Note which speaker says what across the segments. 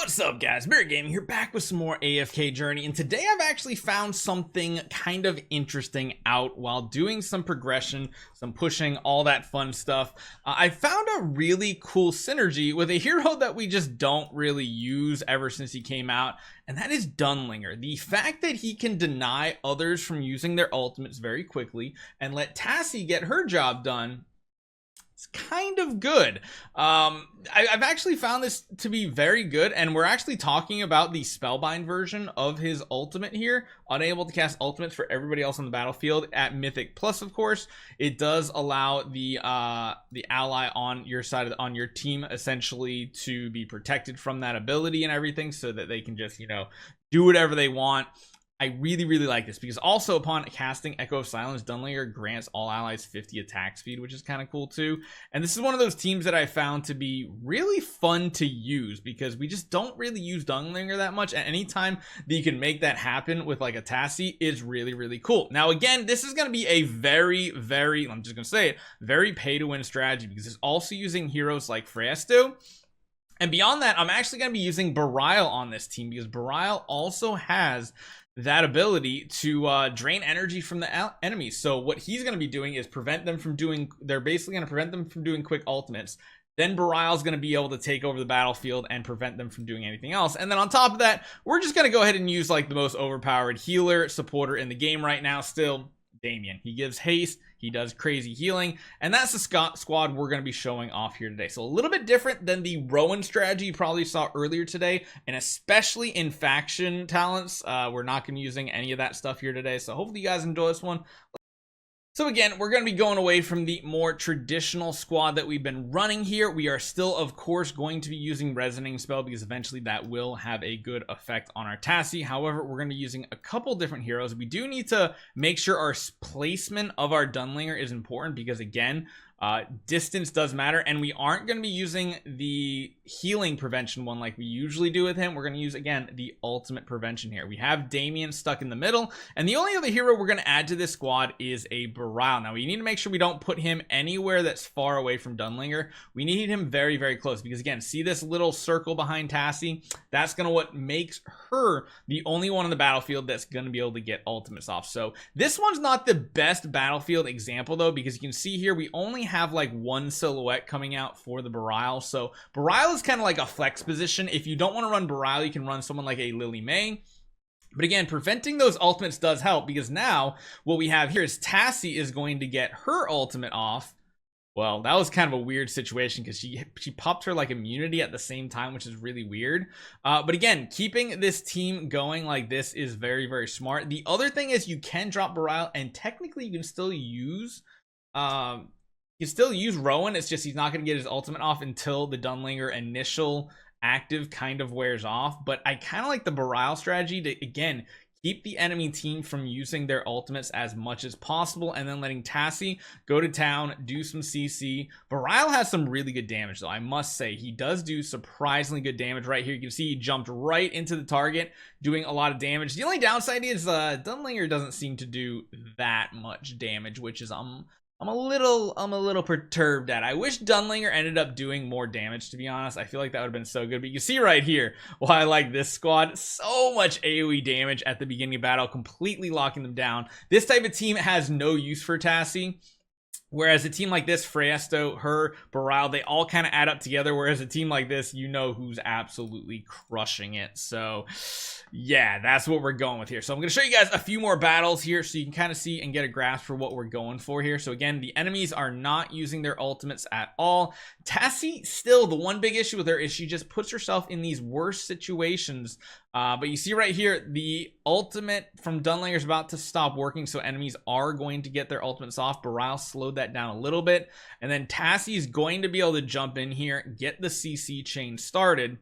Speaker 1: What's up guys, Mirror Gaming here, back with some more AFK Journey, and today I've actually found something kind of interesting out while doing some progression, some pushing, all that fun stuff. I found a really cool synergy with a hero that we just don't really use ever since he came out, and that is Dunlingr. The fact that he can deny others from using their ultimates very quickly and let Tassi get her job done, it's kind of good. I've actually found this to be very good, and we're actually talking about the spellbind version of his ultimate here, unable to cast ultimates for everybody else on the battlefield at Mythic Plus. Of course, it does allow the ally on your side on your team essentially to be protected from that ability and everything, so that they can just, you know, do whatever they want. I really like this because also upon casting Echo of Silence, Dunlingr grants all allies 50 attack speed, which is kind of cool too. And this is one of those teams that I found to be really fun to use because we just don't really use Dunlingr that much, and anytime that you can make that happen with like a Tassi is really cool. Now again, this is going to be a very, I'm just going to say it, very pay to win strategy because it's also using heroes like Freyasto. And beyond that, I'm actually going to be using Burial on this team because Burial also has that ability to drain energy from the enemies. So what he's going to be doing is prevent them from doing, they're basically going to prevent them from doing quick ultimates. Then Burial's going to be able to take over the battlefield and prevent them from doing anything else. And then on top of that, we're just going to go ahead and use like the most overpowered healer supporter in the game right now still, Damien. He gives haste, he does crazy healing, and that's the squad we're going to be showing off here today. So a little bit different than the Rowan strategy you probably saw earlier today, and especially in faction talents. We're not going to be using any of that stuff here today, so hopefully you guys enjoy this one. So again, we're going to be going away from the more traditional squad that we've been running here. We are still, of course, going to be using Resonating Spell because eventually that will have a good effect on our Tassi. However, we're going to be using a couple different heroes. We do need to make sure our placement of our Dunlingr is important because, again, distance does matter, and we aren't going to be using the healing prevention one like we usually do with him. We're going to use, again, the ultimate prevention here. We have Damien stuck in the middle, and the only other hero we're going to add to this squad is a Burial. Now, we need to make sure we don't put him anywhere that's far away from Dunlingr. We need him very close because, again, see this little circle behind Tassi? That's going to what makes her the only one on the battlefield that's going to be able to get ultimates off. So this one's not the best battlefield example, though, because you can see here we only have like one silhouette coming out for the Burial. So Burial is kind of like a flex position. If you don't want to run Burial, you can run someone like a Lily May. But again, preventing those ultimates does help because now what we have here is Tassi is going to get her ultimate off. Well, that was kind of a weird situation because she popped her like immunity at the same time, which is really weird. But again, keeping this team going like this is very smart. The other thing is you can drop Burial, and technically you can still use Rowan. It's just he's not going to get his ultimate off until the Dunlingr initial active kind of wears off. But I kind of like the Burial strategy to, again, keep the enemy team from using their ultimates as much as possible, and then letting Tassi go to town, do some CC. Burial has some really good damage, though. I must say, he does do surprisingly good damage right here. You can see he jumped right into the target, doing a lot of damage. The only downside is Dunlingr doesn't seem to do that much damage, which is I'm a little perturbed at. I wish Dunlingr ended up doing more damage, to be honest. I feel like that would have been so good. But you see right here why I like this squad. So much AoE damage at the beginning of battle, completely locking them down. This type of team has no use for Tassi. Whereas a team like this, Freyasto, her, Burial, they all kind of add up together. Whereas a team like this, you know who's absolutely crushing it. So yeah, that's what we're going with here. So I'm going to show you guys a few more battles here so you can kind of see and get a grasp for what we're going for here. So again, the enemies are not using their ultimates at all. Tassi, still, the one big issue with her is she just puts herself in these worse situations. But you see right here, the ultimate from Dunlingr is about to stop working, so enemies are going to get their ultimates off. Burial slowed that down a little bit, and then Tassi is going to be able to jump in here, get the CC chain started.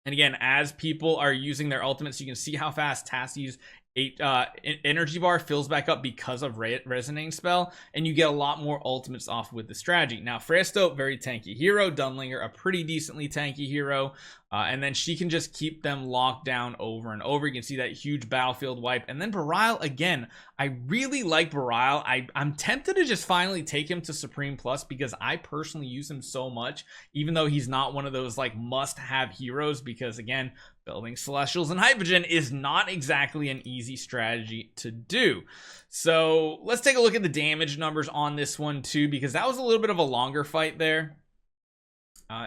Speaker 1: And again, as people are using their ultimates, you can see how fast Tassi's energy bar fills back up because of resonating spell, and you get a lot more ultimates off with the strategy. Now Fresto, very tanky hero. Dunlingr, a pretty decently tanky hero, and then she can just keep them locked down over and over. You can see that huge battlefield wipe. And then Barile, again, I really like Barile. I'm tempted to just finally take him to Supreme Plus because I personally use him so much, even though he's not one of those like must-have heroes, because again, building Celestials and Hypogen is not exactly an easy strategy to do. So let's take a look at the damage numbers on this one too, because that was a little bit of a longer fight there.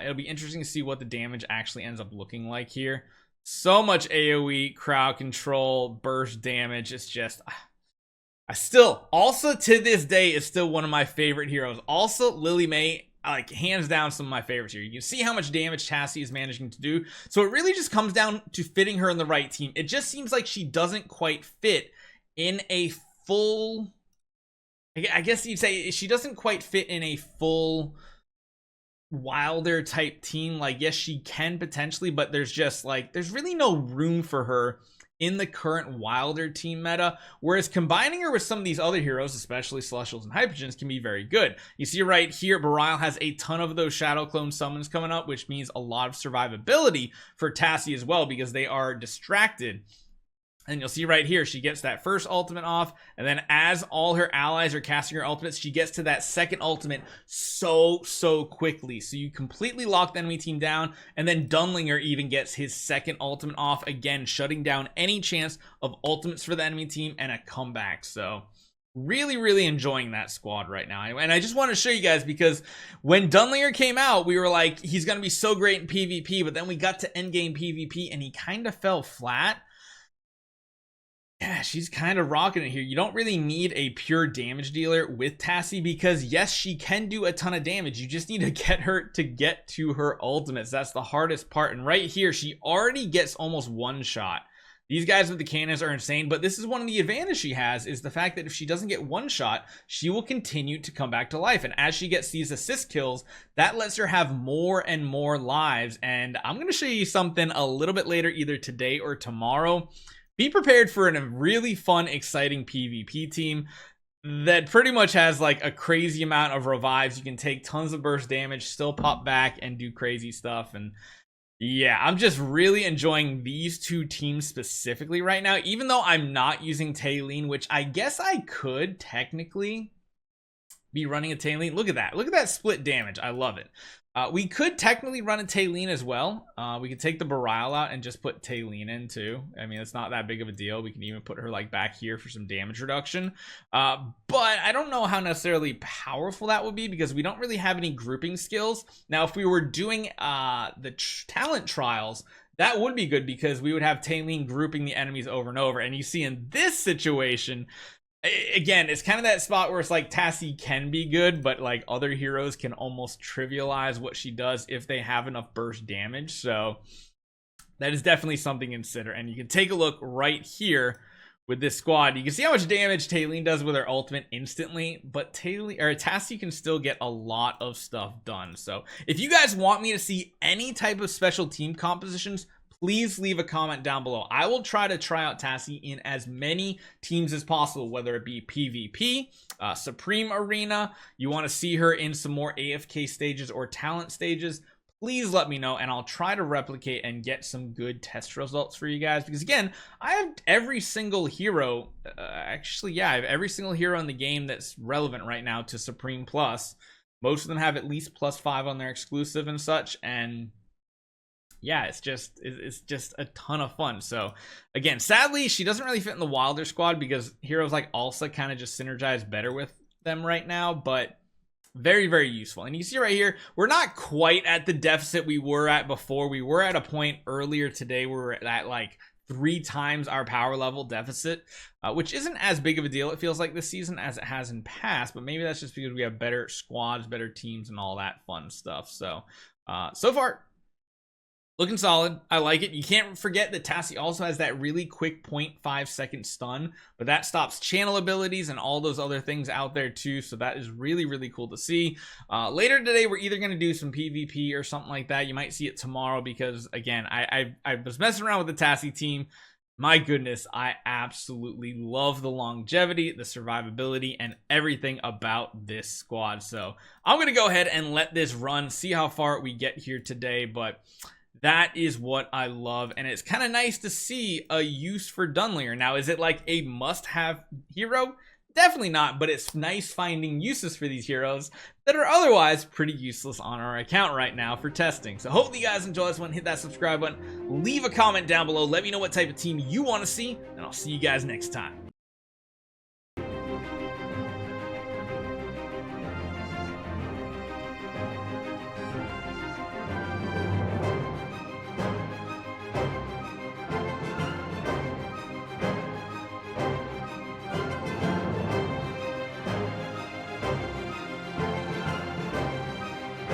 Speaker 1: It'll be interesting to see what the damage actually ends up looking like here. So much AoE, crowd control, burst damage. It's just, I still, also to this day, is still one of my favorite heroes. Also, Lily May, like hands down, some of my favorites here. You can see how much damage Tassi is managing to do. So it really just comes down to fitting her in the right team. It just seems like she doesn't quite fit in a full, I guess you'd say she doesn't quite fit in a full Wilder type team. Like, yes, she can potentially, but there's just like, there's really no room for her in the current Wilder team meta, whereas combining her with some of these other heroes, especially Celestials and Hypogens, can be very good. You see right here, Barile has a ton of those Shadow Clone summons coming up, which means a lot of survivability for Tassi as well, because they are distracted. And you'll see right here, she gets that first ultimate off, and then as all her allies are casting her ultimates, she gets to that second ultimate so quickly. So you completely lock the enemy team down, and then Dunlingr even gets his second ultimate off, again shutting down any chance of ultimates for the enemy team and a comeback. So really enjoying that squad right now. And I just want to show you guys, because when Dunlingr came out, we were like, he's going to be so great in PvP, but then we got to endgame PvP and he kind of fell flat. Yeah, she's kind of rocking it here. You don't really need a pure damage dealer with Tassi, because yes, she can do a ton of damage. You just need to get her to get to her ultimates. That's the hardest part. And right here, she already gets almost one shot. These guys with the cannons are insane, but this is one of the advantages she has, is the fact that if she doesn't get one shot, she will continue to come back to life. And as she gets these assist kills, that lets her have more and more lives. And I'm going to show you something a little bit later, either today or tomorrow. Be prepared for a really fun, exciting PvP team that pretty much has like a crazy amount of revives. You can take tons of burst damage, still pop back and do crazy stuff. And yeah, I'm just really enjoying these two teams specifically right now, even though I'm not using Taylene, which I guess I could technically be running a Taylene. Look at that. Look at that split damage. I love it. We could technically run a Taylene as well. We could take the Barile out and just put Taylene in too. I mean, it's not that big of a deal. We can even put her like back here for some damage reduction. But I don't know how necessarily powerful that would be, because we don't really have any grouping skills. Now, if we were doing the talent trials, that would be good, because we would have Taylene grouping the enemies over and over. And you see in this situation, again, it's kind of that spot where it's like Tassi can be good, but like other heroes can almost trivialize what she does if they have enough burst damage. So that is definitely something to consider. And you can take a look right here with this squad. You can see how much damage Taylene does with her ultimate instantly, but Tassi can still get a lot of stuff done. So if you guys want me to see any type of special team compositions, please leave a comment down below. I will try to try out Tassi in as many teams as possible, whether it be PvP, Supreme Arena, you want to see her in some more AFK stages or talent stages, please let me know, and I'll try to replicate and get some good test results for you guys. Because again, I have every single hero, I have every single hero in the game that's relevant right now to Supreme Plus. Most of them have at least +5 on their exclusive and such, and yeah, it's just a ton of fun. So again, sadly, she doesn't really fit in the Wilder squad, because heroes like Alsa kind of just synergize better with them right now, but very useful. And you see right here, we're not quite at the deficit we were at before. We were at a point earlier today where we're at like 3 times our power level deficit, which isn't as big of a deal, it feels like, this season as it has in past, but maybe that's just because we have better squads, better teams, and all that fun stuff. So so far, looking solid. I like it. You can't forget that Tassi also has that really quick 0.5 second stun, but that stops channel abilities and all those other things out there too. So that is really cool to see. Later today, we're either going to do some PvP or something like that. You might see it tomorrow, because again, I was messing around with the Tassi team. My goodness, I absolutely love the longevity, the survivability, and everything about this squad. So I'm going to go ahead and let this run, see how far we get here today. But that is what I love, and it's kind of nice to see a use for Dunlingr. Now, is it like a must-have hero? Definitely not, but it's nice finding uses for these heroes that are otherwise pretty useless on our account right now for testing. So hopefully you guys enjoy this one. Hit that subscribe button, leave a comment down below, let me know what type of team you want to see, and I'll see you guys next time.